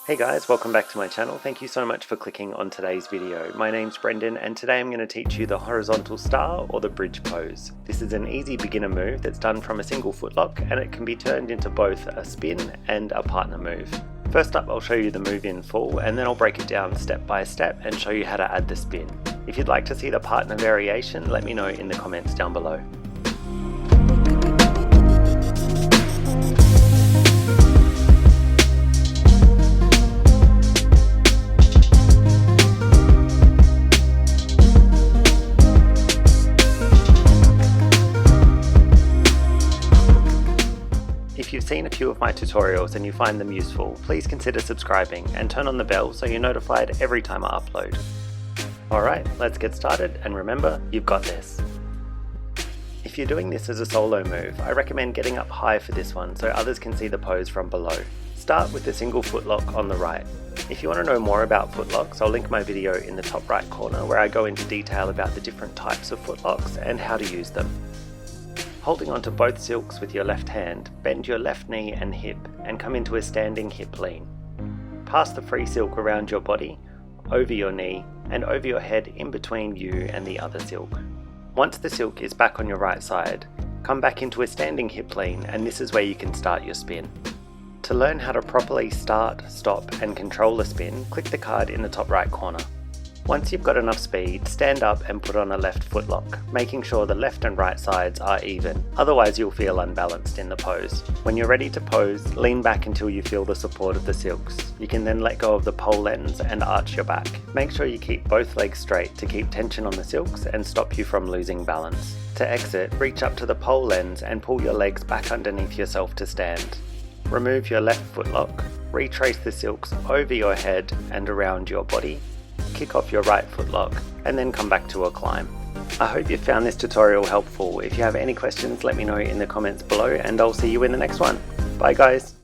Hey guys, welcome back to my channel. Thank you so much for clicking on today's video. My name's Brendan and today I'm going to teach you the horizontal star or the bridge pose. This is an easy beginner move that's done from a single footlock and it can be turned into both a spin and a partner move. First up, I'll show you the move in full and then I'll break it down step by step and show you how to add the spin. If you'd like to see the partner variation, let me know in the comments down below. If you've seen a few of my tutorials and you find them useful, please consider subscribing and turn on the bell so you're notified every time I upload. Alright, let's get started and remember, you've got this. If you're doing this as a solo move, I recommend getting up high for this one so others can see the pose from below. Start with the single footlock on the right. If you want to know more about footlocks, I'll link my video in the top right corner where I go into detail about the different types of footlocks and how to use them. Holding onto both silks with your left hand, bend your left knee and hip and come into a standing hip lean. Pass the free silk around your body, over your knee and over your head in between you and the other silk. Once the silk is back on your right side, come back into a standing hip lean and this is where you can start your spin. To learn how to properly start, stop and control a spin, click the card in the top right corner. Once you've got enough speed, stand up and put on a left footlock, making sure the left and right sides are even, otherwise you'll feel unbalanced in the pose. When you're ready to pose, lean back until you feel the support of the silks. You can then let go of the pole ends and arch your back. Make sure you keep both legs straight to keep tension on the silks and stop you from losing balance. To exit, reach up to the pole ends and pull your legs back underneath yourself to stand. Remove your left footlock, retrace the silks over your head and around your body. Kick off your right footlock and then come back to a climb. I hope you found this tutorial helpful. If you have any questions, let me know in the comments below and I'll see you in the next one. Bye guys.